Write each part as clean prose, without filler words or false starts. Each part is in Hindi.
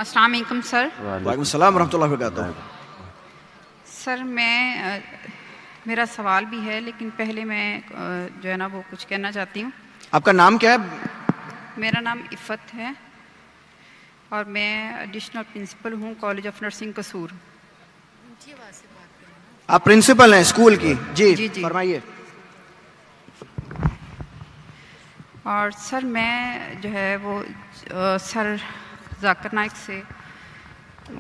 अस्सलाम वालेकुम सर। वालेकुम सलाम रहमतुल्लाहि व बरकातहू। सर मेरा सवाल भी है, लेकिन पहले मैं जो है ना वो कुछ कहना चाहती हूँ। आपका नाम क्या है? मेरा नाम इफ़त है और मैं एडिशनल प्रिंसिपल हूँ कॉलेज ऑफ नर्सिंग कसूर। आप प्रिंसिपल हैं स्कूल की? जी जी जी। फरमाइए। और सर मैं जो है वो सर जाकिर नाइक से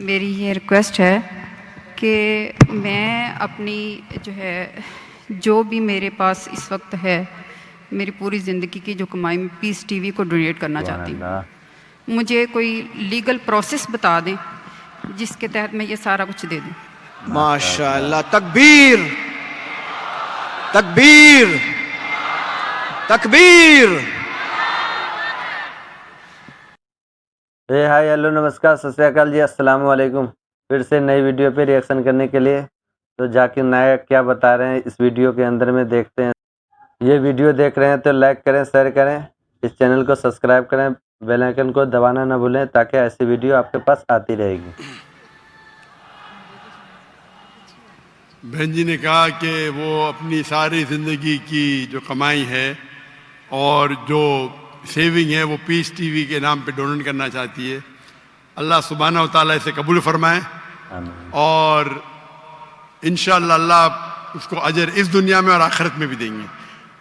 मेरी ये रिक्वेस्ट है कि मैं अपनी जो है जो भी मेरे पास इस वक्त है, मेरी पूरी ज़िंदगी की जो कमाई मैं पीस टीवी को डोनेट करना चाहती हूँ। मुझे कोई लीगल प्रोसेस बता दें जिसके तहत मैं ये सारा कुछ दे दूँ। माशाअल्लाह, तकबीर तकबीर तकबीर। हाय हेलो नमस्कार सत श्री अकाल जी, अस्सलाम वालेकुम। फिर से नई वीडियो पे रिएक्शन करने के लिए तो जाकिर नायक क्या बता रहे हैं इस वीडियो के अंदर में देखते हैं। ये वीडियो देख रहे हैं तो लाइक करें, शेयर करें, इस चैनल को सब्सक्राइब करें, बेल आइकन को दबाना ना भूलें ताकि ऐसी वीडियो आपके पास आती रहेगी। बहन जी ने कहा कि वो अपनी सारी ज़िंदगी की जो कमाई है और जो सेविंग है वो पीस टीवी के नाम पे डोनेट करना चाहती है। अल्लाह सुब्हानहू व तआला इसे कबूल फरमाए और इंशाअल्लाह अल्लाह उसको अजर इस दुनिया में और आखिरत में भी देंगे।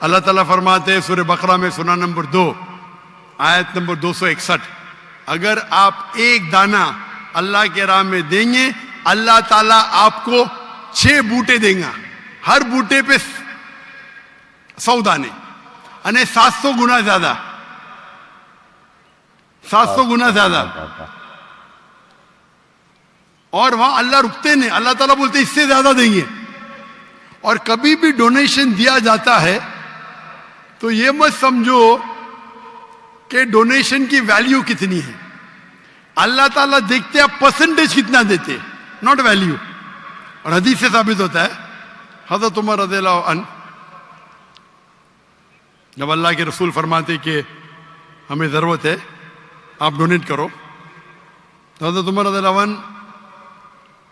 अल्लाह ताला फरमाते हैं सूरह बकरा में सूरा नंबर 2 आयत नंबर 261, अगर आप एक दाना अल्लाह के राह में देंगे अल्लाह ताला आपको 6 बूटे देगा, हर बूटे पे 100 दाने, यानी 700 गुना ज्यादा, 700 गुना ज्यादा। और वहां अल्लाह रुकते नहीं, अल्लाह ताला बोलते इससे ज्यादा देंगे। और कभी भी डोनेशन दिया जाता है तो ये मत समझो कि डोनेशन की वैल्यू कितनी है। अल्लाह ताला देखते आप परसेंटेज कितना देते, नॉट वैल्यू। और हदीस से साबित होता है, हज़रत उमर रज़ियल्लाहु अन्हु जब अल्लाह के रसूल फरमाते कि हमें ज़रूरत है आप डोनेट करो, तो हज़रत उमर रज़ियल्लाहु अन्हु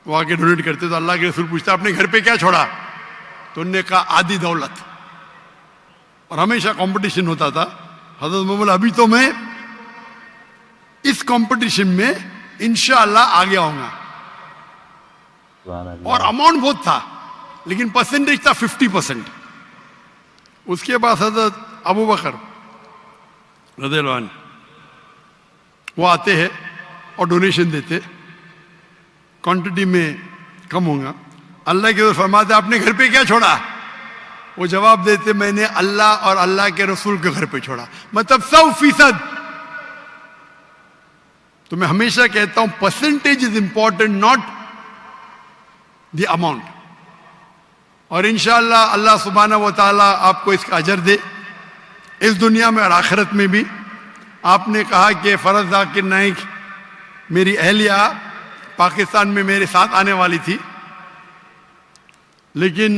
वो आके डोनेट करते तो अल्लाह के रसूल पूछता अपने घर पे क्या छोड़ा, तो उन्होंने कहा आधी दौलत। और हमेशा कंपटीशन होता था। हज़रत उमर बोला अभी तो मैं इस कंपटीशन में इंशाअल्लाह आगे आऊंगा। और अमाउंट बहुत था लेकिन परसेंटेज था 50%। उसके बाद हज़रत अबू बकर रज़ियल्लाहु अन्हु वो आते हैं और डोनेशन देते, क्वांटिटी में कम होगा। अल्लाह के फरमाते आपने घर पे क्या छोड़ा, वो जवाब देते मैंने अल्लाह और अल्लाह के रसूल के घर पे छोड़ा, मतलब 100%। तो मैं हमेशा कहता हूं percentage is important, not the amount. और इंशाअल्लाह अल्लाह सुब्हानहू व तआला आपको इसका अजर दे इस दुनिया में और आखिरत में भी। आपने कहा कि फरज जाकिर नाइक मेरी अहलिया पाकिस्तान में मेरे साथ आने वाली थी, लेकिन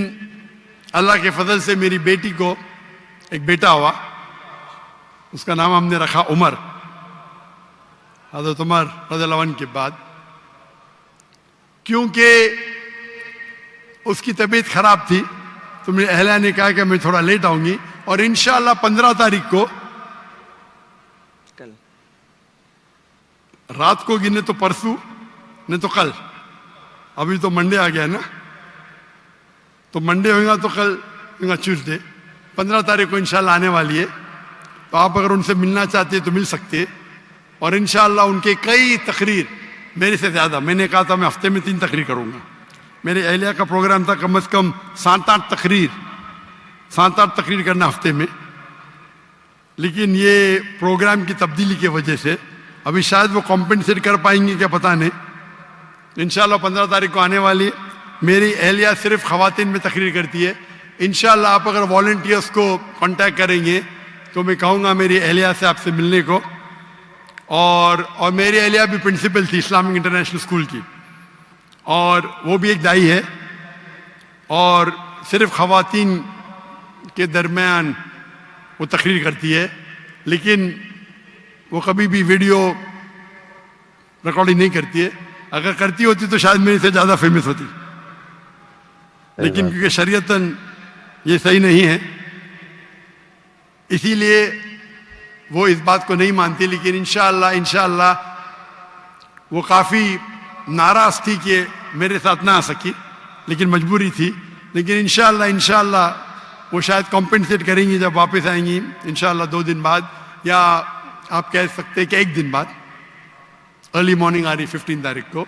अल्लाह के फजल से मेरी बेटी को एक बेटा हुआ, उसका नाम हमने रखा उमर, हज़रत उमर रज़ियल्लाहु अन्हु के बाद। क्योंकि उसकी तबीयत खराब थी तो मेरी अहलिया ने कहा कि मैं थोड़ा लेट आऊंगी और इंशाअल्लाह 15 तारीख को कल रात को गिने तो परसों नहीं तो कल, अभी तो मंडे आ गया ना, तो मंडे होगा तो कल होगा ट्यूसडे, 15 तारीख को इंशाल्लाह आने वाली है। तो आप अगर उनसे मिलना चाहते हैं तो मिल सकते हैं। और इंशाल्लाह उनके कई तकरीर मेरे से ज़्यादा, मैंने कहा था मैं हफ्ते में 3 तकरीर करूँगा, मेरे अहलिया का प्रोग्राम था कम से कम 7-8 तकरीर करना हफ्ते में। लेकिन ये प्रोग्राम की तब्दीली की वजह से अभी शायद वो कॉम्पेंसेट कर पाएंगे क्या पता नहीं। इंशाल्लाह 15 तारीख को आने वाली है। मेरी अहलिया सिर्फ ख़वातीन में तकरीर करती है। इंशाल्लाह आप अगर वॉलंटियर्स को कांटेक्ट करेंगे तो मैं कहूँगा मेरी अहलिया से आपसे मिलने को। और मेरी अहलिया भी प्रिंसिपल थी इस्लामिक इंटरनेशनल स्कूल की, और वो भी एक दाई है, और सिर्फ ख़वातीन के दरमियान वो तकरीर करती है। लेकिन वो कभी भी वीडियो रिकॉर्डिंग नहीं करती है। अगर करती होती तो शायद मेरे से ज़्यादा फेमस होती, लेकिन क्योंकि शरीयतन ये सही नहीं है, इसीलिए वो इस बात को नहीं मानती। लेकिन इंशाअल्लाह वो काफ़ी नाराज़ थी कि मेरे साथ ना आ सकी, लेकिन मजबूरी थी। लेकिन इंशाअल्लाह वो शायद कॉम्पेंसेट करेंगी जब वापस आएंगी, इंशाअल्लाह 2 दिन बाद, या आप कह सकते हैं कि 1 दिन बाद। अर्ली मॉर्निंग आ रही 15 तारीख को,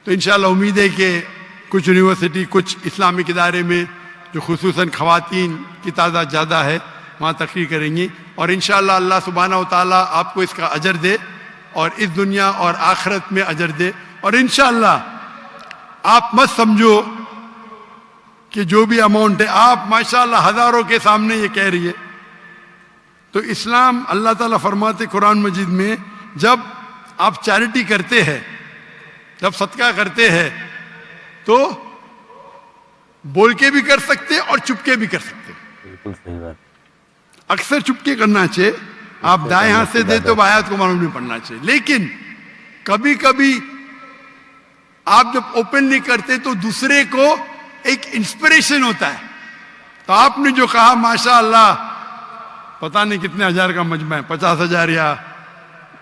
तो इंशाअल्लाह उम्मीद है कि कुछ यूनिवर्सिटी, कुछ इस्लामिक इदारे में जो खुसूसन ख़वातीन की तादाद ज़्यादा है, वहाँ तकरीर करेंगी। और इंशाअल्लाह अल्लाह सुब्हानहू व तआला आपको इसका अजर दे, और इस दुनिया और आखिरत में अजर दे। और इंशाअल्लाह आप मत समझो कि जो भी अमाउंट है, आप माशाअल्लाह हज़ारों के सामने ये कह रही है। तो इस्लाम, अल्लाह ताला फरमाते कुरान मजीद में, जब आप चैरिटी करते हैं, जब सदका करते हैं, तो बोल के भी कर सकते हैं और चुपके भी कर सकते हैं। बिल्कुल सही बात। अक्सर चुपके करना चाहिए। आप दाएं हाथ से दे तो आयत को मालूम नहीं पड़ना चाहिए, लेकिन कभी कभी आप जब ओपनली करते तो दूसरे को एक इंस्पिरेशन होता है। तो आपने जो कहा माशाअल्लाह, पता नहीं कितने हजार का मजमा है, 50,000 या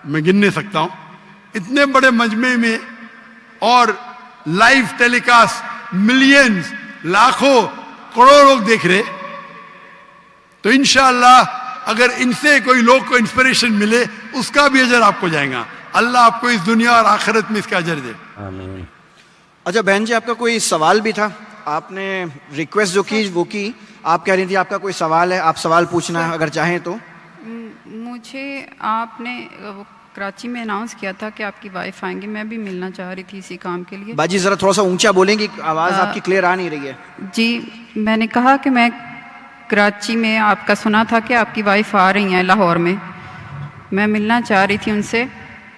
मैं गिन नहीं सकता हूं, इतने बड़े मजमे में, और लाइव टेलीकास्ट मिलियंस, लाखों, करोड़ों लोग देख रहे। तो इंशाअल्लाह अगर इनसे कोई लोग को इंस्पिरेशन मिले, उसका भी अजर आपको जाएगा। अल्लाह आपको इस दुनिया और आखिरत में इसका अजर दे। आमीन। अच्छा बहन जी, आपका कोई सवाल भी था? आपने रिक्वेस्ट जो की वो की, आप कह रही थी आपका कोई सवाल है, आप सवाल पूछना अगर चाहें तो। मुझे आपने वो कराची में अनाउंस किया था कि आपकी वाइफ आएंगी, मैं भी मिलना चाह रही थी इसी काम के लिए। बाजी ज़रा थोड़ा सा ऊंचा बोलेंगी, आवाज़ आपकी क्लियर आ नहीं रही है। जी, मैंने कहा कि मैं कराची में आपका सुना था कि आपकी वाइफ आ रही हैं लाहौर में, मैं मिलना चाह रही थी उनसे।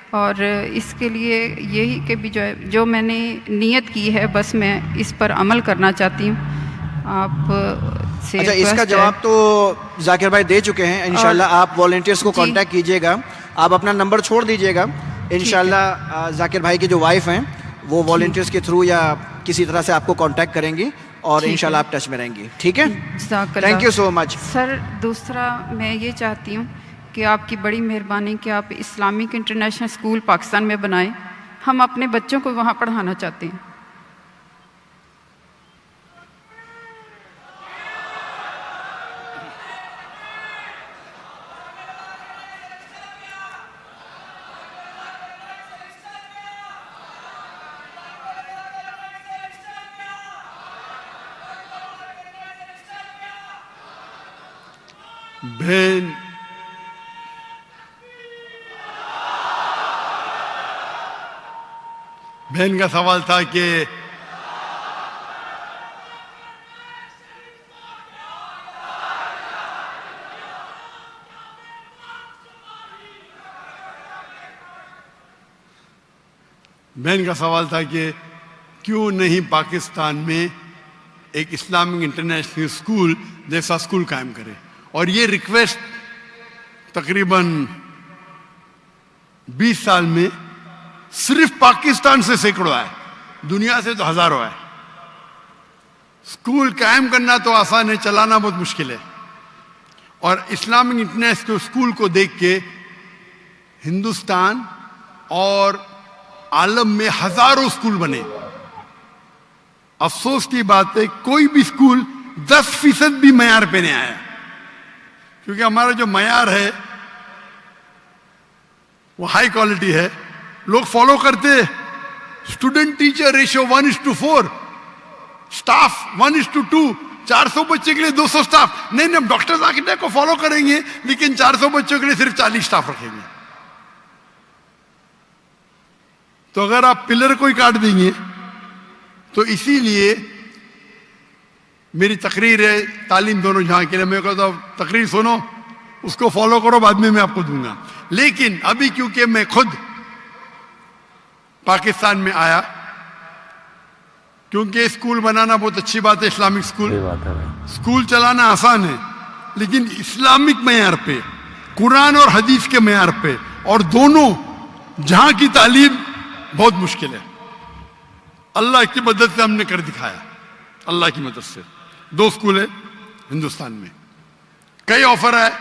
और इसके लिए यही कि भी जो मैंने नीयत की है, बस मैं इस पर अमल करना चाहती हूँ। आप से अच्छा, इसका जवाब तो जाकिर भाई दे चुके हैं। इंशाल्लाह आप वॉलंटियर्स को कांटेक्ट कीजिएगा, आप अपना नंबर छोड़ दीजिएगा। इंशाल्लाह जाकिर भाई की जो वाइफ हैं वो वॉलंटियर्स के थ्रू या किसी तरह से आपको कांटेक्ट करेंगी, और इंशाल्लाह आप टच में रहेंगी। ठीक है, thank you so much sir. दूसरा मैं ये चाहती हूँ कि आपकी बड़ी मेहरबानी कि आप इस्लामिक इंटरनेशनल स्कूल पाकिस्तान में बनाएं। हम अपने बच्चों को वहाँ पढ़ाना चाहते हैं। बहन का सवाल था कि क्यों नहीं पाकिस्तान में एक इस्लामिक इंटरनेशनल स्कूल जैसा स्कूल कायम करे। और ये रिक्वेस्ट तकरीबन 20 साल में सिर्फ पाकिस्तान से सैकड़ों आए, दुनिया से तो हजारों आए। स्कूल कायम करना तो आसान है, चलाना बहुत मुश्किल है। और इस्लामिक इंटरनेशनल स्कूल को देख के हिंदुस्तान और आलम में हजारों स्कूल बने। अफसोस की बात है कोई भी स्कूल 10% भी मयार पे नहीं आया, क्योंकि हमारा जो मयार है वो हाई क्वालिटी है, लोग फॉलो करते। स्टूडेंट टीचर रेशियो 1:4, स्टाफ 1:2, 400 बच्चे के लिए 200 स्टाफ। नहीं, हम डॉक्टर्स आर्किटेक्ट को फॉलो करेंगे, लेकिन 400 बच्चों के लिए सिर्फ 40 स्टाफ रखेंगे। तो अगर आप पिलर को ही काट देंगे, तो इसीलिए मेरी तकरीर है तालीम दोनों जहां के लिए। मैं कहता हूं तकरीर सुनो, उसको फॉलो करो, बाद में मैं आपको दूंगा। लेकिन अभी क्योंकि मैं खुद पाकिस्तान में आया, क्योंकि स्कूल बनाना बहुत अच्छी बात है, इस्लामिक स्कूल, स्कूल चलाना आसान है, लेकिन इस्लामिक मयार पे, कुरान और हदीस के मयार पे, और दोनों जहां की तालीम बहुत मुश्किल है। अल्लाह की मदद से हमने कर दिखाया, अल्लाह की मदद से। 2 स्कूल है हिंदुस्तान में, कई ऑफर है,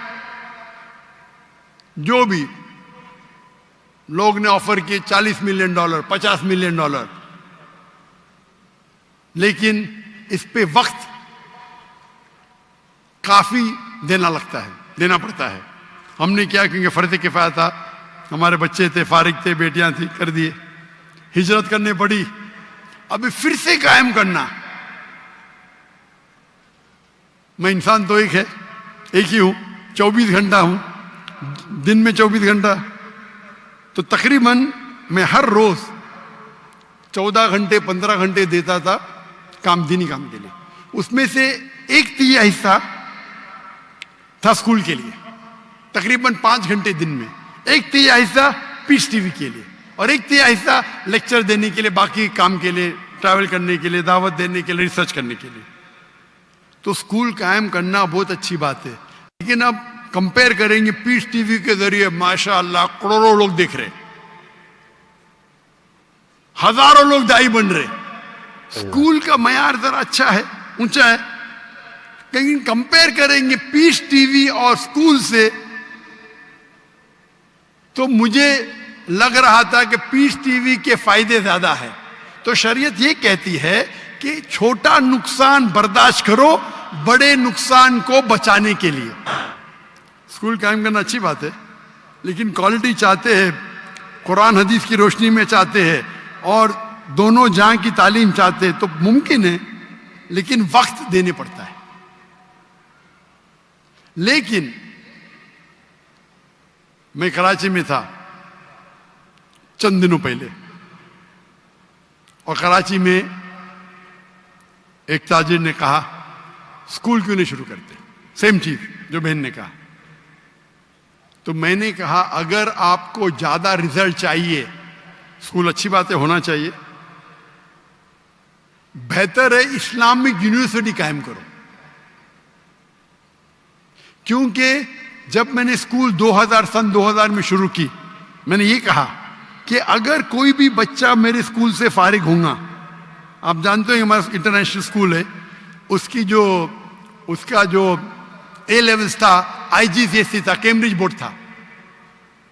जो भी लोग ने ऑफर किए $40 मिलियन, $50 मिलियन, लेकिन इस पे वक्त काफी देना पड़ता है। हमने क्या, क्योंकि फर्ज किफाया था, हमारे बच्चे थे, फारिग थे, बेटियां थी, कर दिए। हिजरत करने पड़ी, अभी फिर से कायम करना। मैं इंसान तो एक ही हूं, 24 घंटा हूं, दिन में 24 घंटा, तो तकरीबन मैं हर रोज 14 घंटे 15 घंटे देता था दीनी काम के लिए। उसमें से 1/3 हिस्सा था स्कूल के लिए, तकरीबन 5 घंटे दिन में। 1/3 हिस्सा पीस टीवी के लिए, और 1/3 हिस्सा लेक्चर देने के लिए, बाकी काम के लिए, ट्रैवल करने के लिए, दावत देने के लिए, रिसर्च करने के लिए। तो स्कूल कायम करना बहुत अच्छी बात है, लेकिन अब कंपेयर करेंगे, पीस टीवी के जरिए माशाअल्लाह करोड़ों लोग देख रहे, हजारों लोग दाई बन रहे। स्कूल का मयार जरा अच्छा है, ऊंचा है, लेकिन कंपेयर करेंगे पीस टीवी और स्कूल से, तो मुझे लग रहा था कि पीस टीवी के फायदे ज्यादा है। तो शरीयत ये कहती है कि छोटा नुकसान बर्दाश्त करो बड़े नुकसान को बचाने के लिए। स्कूल कायम करना अच्छी बात है, लेकिन क्वालिटी चाहते हैं, कुरान हदीस की रोशनी में चाहते हैं, और दोनों जहां की तालीम चाहते हैं, तो मुमकिन है, लेकिन वक्त देने पड़ता है। लेकिन मैं कराची में था चंद दिनों पहले, और कराची में एक ताजिर ने कहा स्कूल क्यों नहीं शुरू करते, सेम चीज जो बहन ने कहा। तो मैंने कहा अगर आपको ज्यादा रिजल्ट चाहिए, स्कूल अच्छी बात है, होना चाहिए, बेहतर है इस्लामिक यूनिवर्सिटी कायम करो। क्योंकि जब मैंने स्कूल सन 2000 में शुरू की, मैंने ये कहा कि अगर कोई भी बच्चा मेरे स्कूल से फारिग होगा, आप जानते हो हमारा इंटरनेशनल स्कूल है, उसका जो ए लेवल्स था IGCSE था, कैम्ब्रिज बोर्ड था।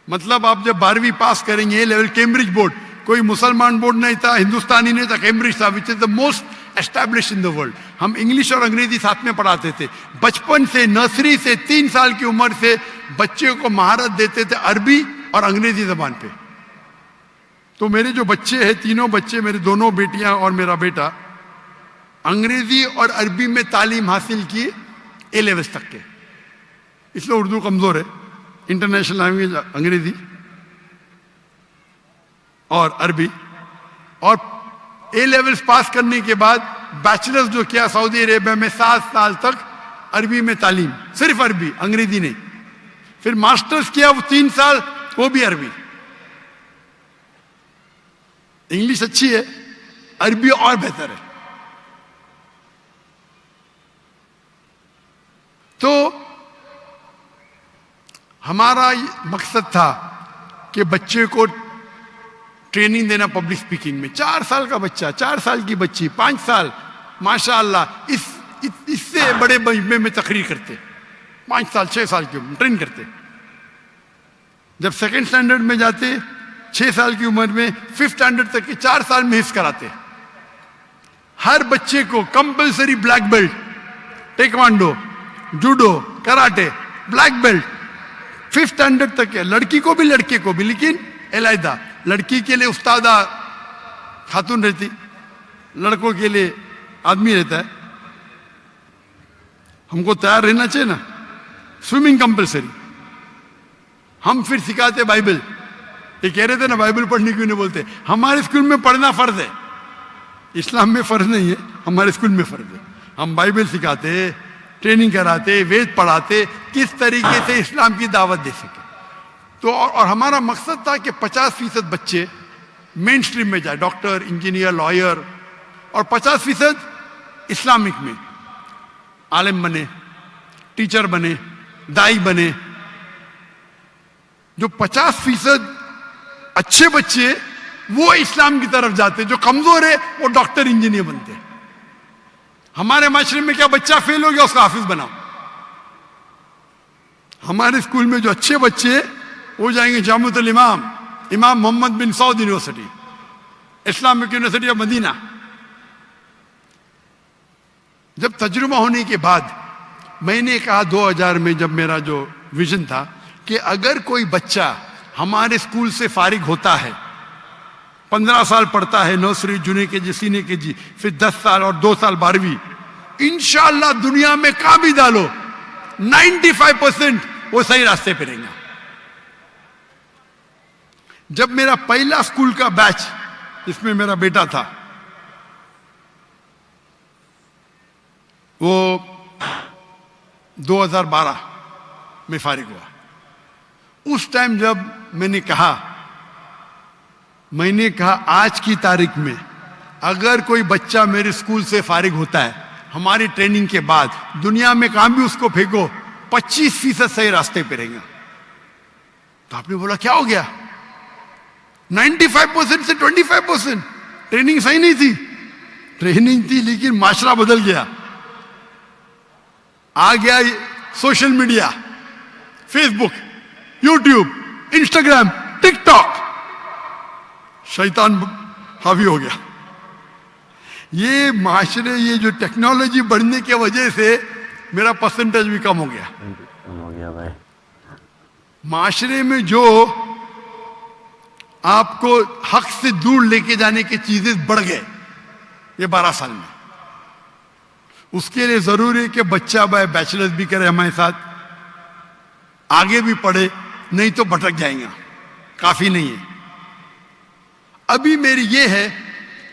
मतलब आप जब 12वीं पास करेंगे, ए लेवल कैम्ब्रिज बोर्ड, कोई मुसलमान बोर्ड नहीं था, हिंदुस्तानी नहीं था, कैम्ब्रिज था, which is the most establish in the world. हम इंग्लिश और अंग्रेजी साथ में पढ़ाते थे। बचपन से, नर्सरी से, 3 साल की उम्र से बच्चे को महारत देते थे अरबी और अंग्रेजी जबान पे। तो मेरे जो बच्चे हैं, तीनों बच्चे, मेरी दोनों बेटियां और मेरा बेटा, अंग्रेजी और अरबी में तालीम हासिल की ए लेवल्स तक के। इसलिए उर्दू कमजोर है, इंटरनेशनल लैंग्वेज अंग्रेजी और अरबी। और ए लेवल्स पास करने के बाद बैचलर्स जो किया सऊदी अरेबिया में, 7 साल तक अरबी में तालीम, सिर्फ अरबी, अंग्रेजी नहीं। फिर मास्टर्स किया वो 3 साल, वो भी अरबी। इंग्लिश अच्छी है, अरबी और बेहतर है। तो हमारा मकसद था कि बच्चे को ट्रेनिंग देना पब्लिक स्पीकिंग में। 4 साल का बच्चा, 4 साल की बच्ची, 5 साल, माशाअल्लाह इससे बड़े मजमे में तकरीर करते, 5 साल 6 साल की उम्र ट्रेन करते। जब सेकंड स्टैंडर्ड में जाते, 6 साल की उम्र में 5th स्टैंडर्ड तक के 4 साल में हिफ्ज कराते। हर बच्चे को compulsory black belt, taekwondo, judo, karate, black belt 5th standard तक है। लड़की को भी लड़के को भी, लेकिन अलहदा। लड़की के लिए उस्तादा खातून रहती, लड़कों के लिए आदमी रहता है। हमको तैयार रहना चाहिए ना। Swimming compulsory. हम फिर सिखाते बाइबल। ये कह रहे थे ना बाइबल पढ़ने क्यों नहीं बोलते। हमारे स्कूल में पढ़ना फर्ज है, इस्लाम में फर्ज नहीं है, हमारे स्कूल में फर्ज है। हम बाइबल सिखाते, ट्रेनिंग कराते, वेद पढ़ाते, किस तरीके से इस्लाम की दावत दे सके। तो और हमारा मकसद था कि 50% बच्चे मेन स्ट्रीम में जाए, डॉक्टर, इंजीनियर, लॉयर, और 50% इस्लामिक में आलिम बने, टीचर बने, दाई बने। जो 50% अच्छे बच्चे वो इस्लाम की तरफ जाते, जो कमजोर है वो डॉक्टर इंजीनियर बनते हैं। हमारे माशरे में क्या बच्चा फेल हो गया उसका हाफिज बनाओ। हमारे स्कूल में जो अच्छे बच्चे वो जाएंगे Jamiatul Imam Muhammad bin Saud university, Islamic university of Medina. जब तजुर्बा होने के बाद मैंने कहा 2000 में, जब मेरा जो विजन था कि अगर कोई बच्चा हमारे स्कूल से फारिग होता है, 15 साल पढ़ता है, nursery, junior KG, senior KG, फिर 10 साल और 2 साल 12वीं, इंशाअल्लाह दुनिया में कहां भी डालो 95% वो सही रास्ते पे रहेगा। जब मेरा पहला स्कूल का बैच, जिसमें मेरा बेटा था, वो 2012 में फारिग हुआ, उस टाइम जब मैंने कहा आज की तारीख में अगर कोई बच्चा मेरे स्कूल से फारिग होता है हमारी ट्रेनिंग के बाद, दुनिया में कहां भी उसको फेंको 25% सही रास्ते पे रहेगा। तो आपने बोला क्या हो गया? 95% से 25%। ट्रेनिंग सही नहीं थी, ट्रेनिंग थी लेकिन माशरा बदल गया। आ गया social media, Facebook, YouTube, Instagram, TikTok, शैतान हावी हो गया। ये माशरे, ये जो टेक्नोलॉजी बढ़ने की वजह से मेरा परसेंटेज भी कम हो गया। भाई, माशरे में जो आपको हक से दूर लेके जाने की चीजें बढ़ गए ये 12 साल में। उसके लिए जरूरी है कि बच्चा भाई बैचलर्स भी करे हमारे साथ, आगे भी पढ़े, नहीं तो भटक जाएगा, काफी नहीं है। अभी मेरी ये है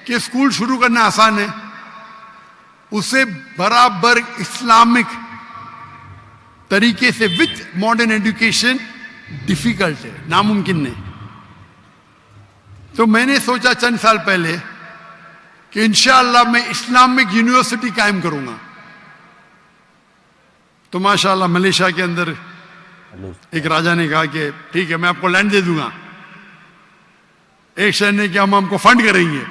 कि स्कूल शुरू करना आसान है, उसे बराबर इस्लामिक तरीके से विथ मॉडर्न एजुकेशन डिफिकल्ट है, नामुमकिन नहीं। तो मैंने सोचा चंद साल पहले कि इंशाअल्लाह मैं इस्लामिक यूनिवर्सिटी कायम करूंगा। तो माशाअल्लाह मलेशिया के अंदर एक राजा ने कहा कि ठीक है मैं आपको लैंड दे दूंगा। एक शहर ने कि हम हमको फंड करेंगे।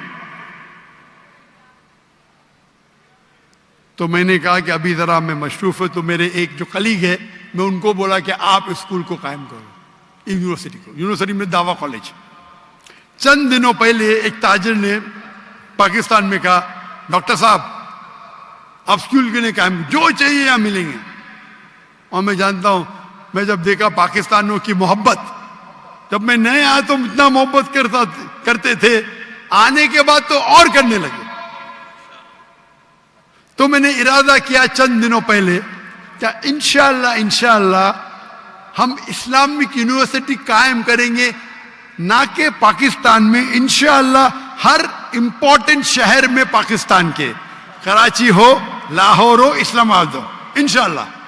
तो मैंने कहा कि अभी जरा मैं मशरूफ है, तो मेरे एक जो कलीग है मैं उनको बोला कि आप स्कूल को कायम करो, यूनिवर्सिटी को। यूनिवर्सिटी में दावा कॉलेज। चंद दिनों पहले एक ताजिर ने पाकिस्तान में कहा डॉक्टर साहब आप स्कूल के लिए कायम, जो चाहिए यहां मिलेंगे। और मैं जानता हूं, मैं जब देखा पाकिस्तानियों की मोहब्बत, जब मैं नए आया तो इतना मोहब्बत करते थे, आने के बाद तो और करने लगे। तो मैंने इरादा किया चंद दिनों पहले क्या इंशाअल्लाह हम इस्लामिक यूनिवर्सिटी कायम करेंगे, ना कि पाकिस्तान में, इंशाअल्लाह हर इंपॉर्टेंट शहर में पाकिस्तान के, कराची हो, लाहौर हो, इस्लामाबाद हो, इंशाअल्लाह।